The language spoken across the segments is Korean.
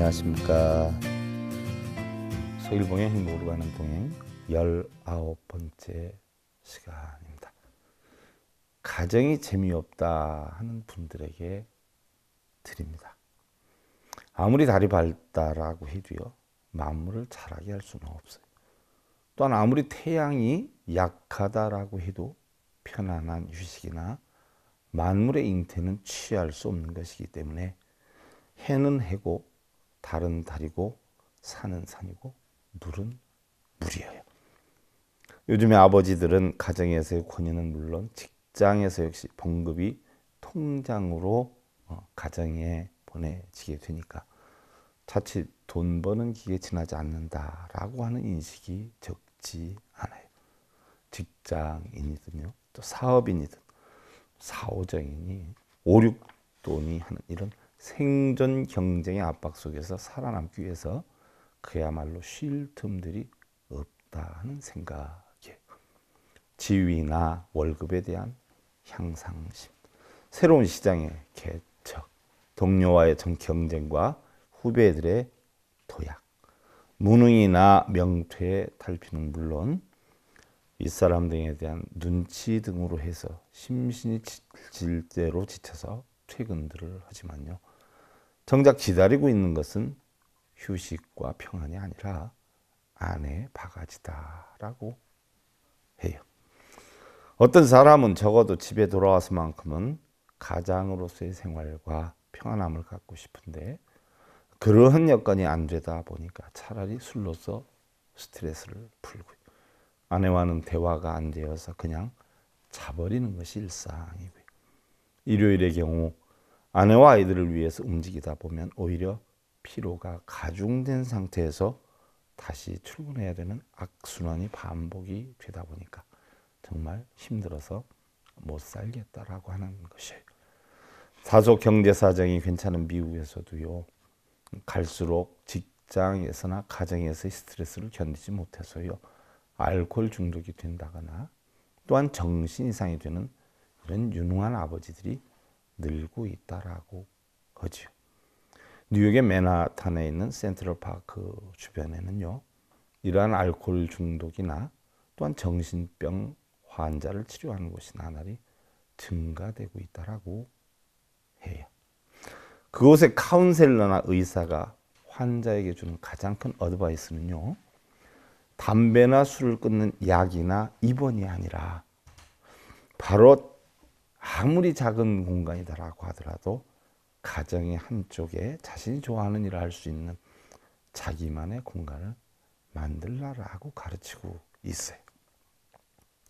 안녕하십니까. 서일봉의 행복으로 가는 동행 19번째 시간입니다. 가정이 재미없다 하는 분들에게 드립니다. 아무리 다리 밝다라고 해도요, 만물을 자라게 할 수는 없어요. 또한 아무리 태양이 약하다라고 해도 편안한 휴식이나 만물의 잉태는 취할 수 없는 것이기 때문에 해는 해고 달은 달이고 산은 산이고 물은 물이에요. 요즘에 아버지들은 가정에서의 권유는 물론 직장에서 역시 봉급이 통장으로 가정에 보내지게 되니까 자칫 돈 버는 기회에 지나지 않는다라고 하는 인식이 적지 않아요. 직장인이든요, 또 사업인이든 사오정인이 5, 6돈이 하는 이런 생존 경쟁의 압박 속에서 살아남기 위해서 그야말로 쉴 틈들이 없다는 생각이에요. 지위나 월급에 대한 향상심, 새로운 시장의 개척, 동료와의 경쟁과 후배들의 도약, 무능이나 명퇴의 탈피는 물론 윗사람 등에 대한 눈치 등으로 해서 심신이 질 대로 지쳐서 퇴근들을 하지만요, 정작 기다리고 있는 것은 휴식과 평안이 아니라 아내의 바가지다라고 해요. 어떤 사람은 적어도 집에 돌아와서만큼은 가장으로서의 생활과 평안함을 갖고 싶은데 그러한 여건이 안 되다 보니까 차라리 술로서 스트레스를 풀고요, 아내와는 대화가 안 되어서 그냥 자버리는 것이 일상이고요. 일요일의 경우 아내와 아이들을 위해서 움직이다 보면 오히려 피로가 가중된 상태에서 다시 출근해야 되는 악순환이 반복이 되다 보니까 정말 힘들어서 못 살겠다라고 하는 것이에요. 다소 경제 사정이 괜찮은 미국에서도요, 갈수록 직장에서나 가정에서의 스트레스를 견디지 못해서요, 알코올 중독이 된다거나 또한 정신 이상이 되는 이런 유능한 아버지들이 늘고 있다라고 하죠. 뉴욕의 맨하탄에 있는 센트럴파크 주변에는요, 이러한 알코올 중독이나 또한 정신병 환자를 치료하는 곳이 나날이 증가되고 있다라고 해요. 그곳의 카운셀러나 의사가 환자에게 주는 가장 큰 어드바이스는요, 담배나 술을 끊는 약이나 입원이 아니라 바로 아무리 작은 공간이다라고 하더라도 가정의 한쪽에 자신이 좋아하는 일을 할 수 있는 자기만의 공간을 만들라라고 가르치고 있어요.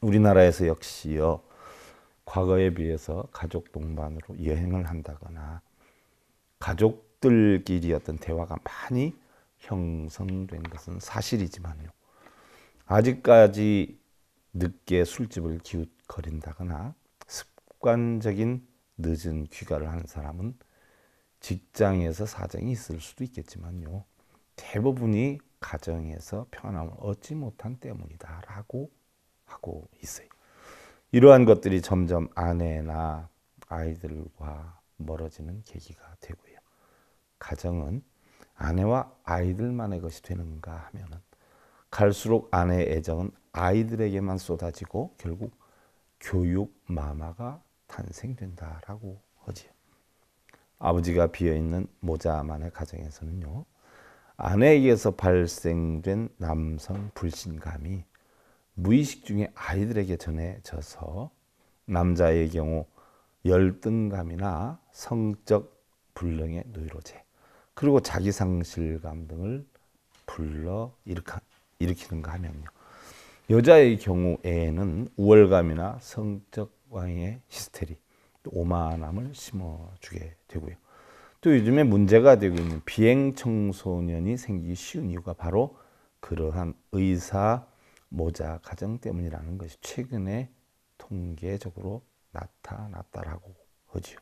우리나라에서 역시요, 과거에 비해서 가족 동반으로 여행을 한다거나 가족들끼리 어떤 대화가 많이 형성된 것은 사실이지만요, 아직까지 늦게 술집을 기웃거린다거나 습관적인 늦은 귀가를 하는 사람은 직장에서 사정이 있을 수도 있겠지만요, 대부분이 가정에서 평안함을 얻지 못한 때문이다라고 하고 있어요. 이러한 것들이 점점 아내나 아이들과 멀어지는 계기가 되고요. 가정은 아내와 아이들만의 것이 되는가 하면은 갈수록 아내의 애정은 아이들에게만 쏟아지고 결국 교육 마마가 탄생된다라고 하지요. 아버지가 비어있는 모자만의 가정에서는요, 아내에게서 발생된 남성 불신감이 무의식 중에 아이들에게 전해져서 남자의 경우 열등감이나 성적 불능의 노이로제, 그리고 자기상실감 등을 불러 일으키는가 하면요, 여자의 경우에는 우월감이나 성적 왕의 히스테리, 오만함을 심어주게 되고요. 또 요즘에 문제가 되고 있는 비행 청소년이 생기기 쉬운 이유가 바로 그러한 의사 모자 가정 때문이라는 것이 최근에 통계적으로 나타났다라고 하죠.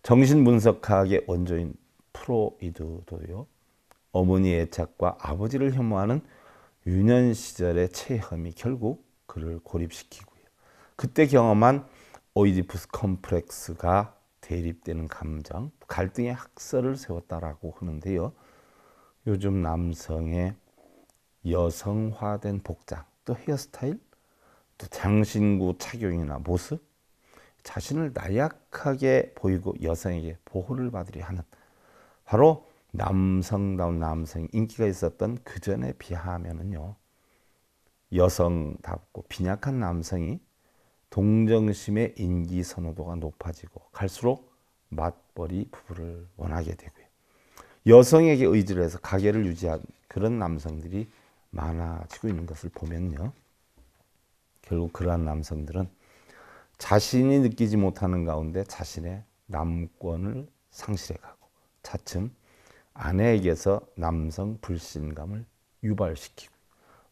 정신분석학의 원조인 프로이드도요, 어머니의 애착과 아버지를 혐오하는 유년 시절의 체험이 결국 그를 고립시키고요, 그때 경험한 오이디푸스 컴플렉스가 대립되는 감정, 갈등의 학설을 세웠다라고 하는데요, 요즘 남성의 여성화된 복장, 또 헤어스타일, 또 장신구 착용이나 모습, 자신을 나약하게 보이고 여성에게 보호를 받으려 하는, 바로 남성다운 남성 인기가 있었던 그 전에 비하면은요, 여성답고 빈약한 남성이 동정심의 인기 선호도가 높아지고 갈수록 맞벌이 부부를 원하게 되고요. 여성에게 의지를 해서 가계를 유지한 그런 남성들이 많아지고 있는 것을 보면요, 결국 그러한 남성들은 자신이 느끼지 못하는 가운데 자신의 남권을 상실해가고 차츰 아내에게서 남성 불신감을 유발시키고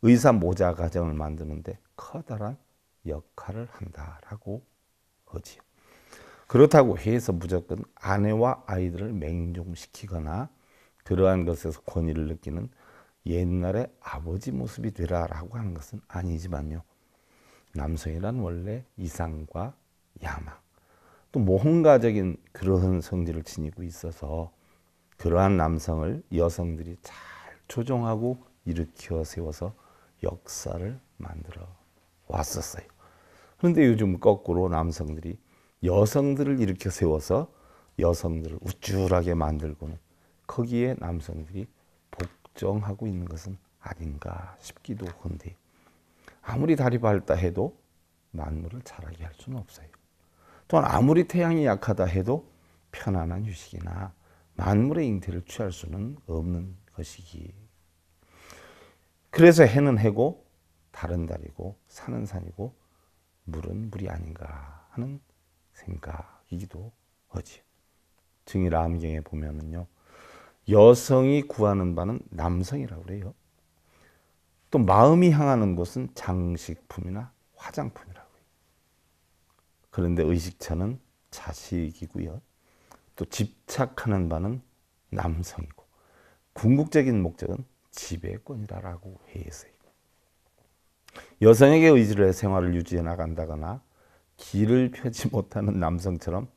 의사 모자 가정을 만드는데 커다란 역할을 한다라고 하지요. 그렇다고 해서 무조건 아내와 아이들을 맹종시키거나 그러한 것에서 권위를 느끼는 옛날의 아버지 모습이 되라라고 하는 것은 아니지만요, 남성이란 원래 이상과 야망, 또 모험가적인 그러한 성질을 지니고 있어서 그러한 남성을 여성들이 잘 조종하고 일으켜 세워서 역사를 만들어 왔었어요. 그런데 요즘 거꾸로 남성들이 여성들을 일으켜 세워서 여성들을 우쭐하게 만들고는 거기에 남성들이 복종하고 있는 것은 아닌가 싶기도 한데, 아무리 다리 밝다 해도 만물을 자라게 할 수는 없어요. 또한 아무리 태양이 약하다 해도 편안한 휴식이나 만물의 잉태를 취할 수는 없는 것이기. 그래서 해는 해고 달은 달이고 산은 산이고 물은 물이 아닌가 하는 생각이기도 하지요. 증일암경에 보면은요, 여성이 구하는 바는 남성이라고 그래요. 또 마음이 향하는 곳은 장식품이나 화장품이라고 해요. 그런데 의식처는 자식이고요. 또 집착하는 바는 남성이고 궁극적인 목적은 지배권이라고 해서요. 여성에게 의지를 해 생활을 유지해 나간다거나 길을 펴지 못하는 남성처럼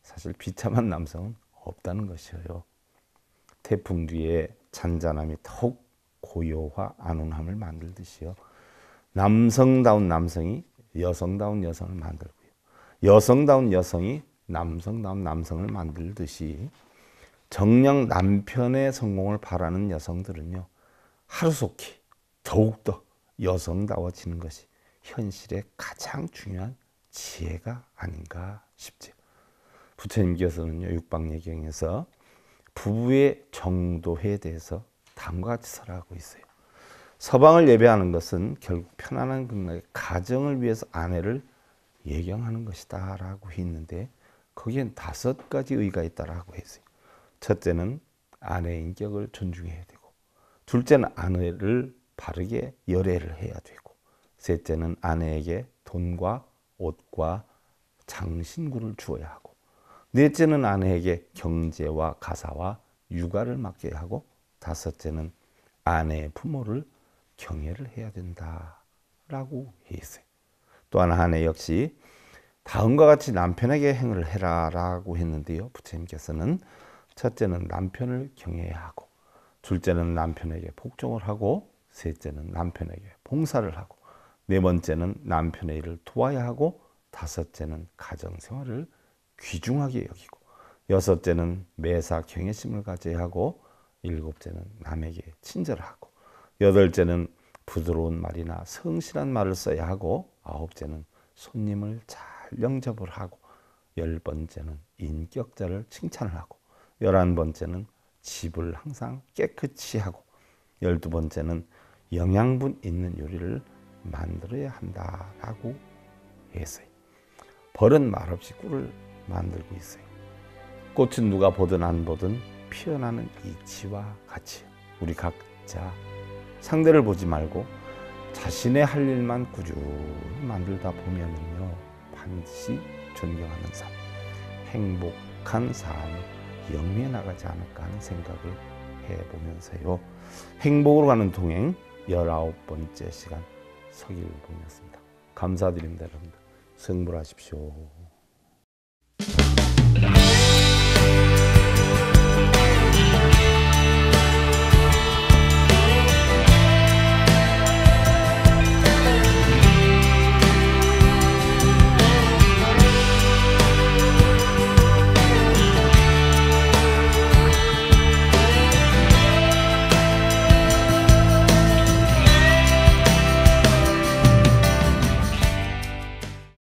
사실 비참한 남성은 없다는 것이에요. 태풍 뒤에 잔잔함이 더욱 고요와 안온함을 만들듯이요, 남성다운 남성이 여성다운 여성을 만들고요, 여성다운 여성이 남성다운 남성을 만들듯이 정녕 남편의 성공을 바라는 여성들은요, 하루속히 더욱더 여성다워지는 것이 현실의 가장 중요한 지혜가 아닌가 싶죠. 부처님께서는요, 육방예경에서 부부의 정도에 대해서 다음과 같이 설하고 있어요. 서방을 예배하는 것은 결국 편안한 극락의 가정을 위해서 아내를 예경하는 것이다 라고 했는데, 거기엔 5가지 의의가 있다라고 했어요. 첫째는 아내의 인격을 존중해야 되고, 둘째는 아내를 바르게 열애를 해야 되고, 셋째는 아내에게 돈과 옷과 장신구를 주어야 하고, 넷째는 아내에게 경제와 가사와 육아를 맡겨야 하고, 다섯째는 아내의 부모를 경애를 해야 된다라고 했어요. 또한 아내 역시 다음과 같이 남편에게 행을 해라라고 했는데요, 부처님께서는 첫째는 남편을 경외해야 하고, 둘째는 남편에게 복종을 하고, 셋째는 남편에게 봉사를 하고, 네 번째는 남편의 일을 도와야 하고, 다섯째는 가정생활을 귀중하게 여기고, 여섯째는 매사 경외심을 가져야 하고, 일곱째는 남에게 친절하고, 여덟째는 부드러운 말이나 성실한 말을 써야 하고, 아홉째는 손님을 잘 영접을 하고, 10번째는 인격자를 칭찬을 하고, 11번째는 집을 항상 깨끗이 하고, 12번째는 영양분 있는 요리를 만들어야 한다라고 했어요. 벌은 말없이 꿀을 만들고 있어요. 꽃은 누가 보든 안 보든 피어나는 이치와 같이 우리 각자 상대를 보지 말고 자신의 할 일만 꾸준히 만들다 보면은요, 반드시 존경하는 삶, 행복한 삶이 영위해 나가지 않을까 하는 생각을 해보면서요, 행복으로 가는 동행 19번째 시간 서길봉이었습니다. 감사드립니다. 여러분들 성불하십시오.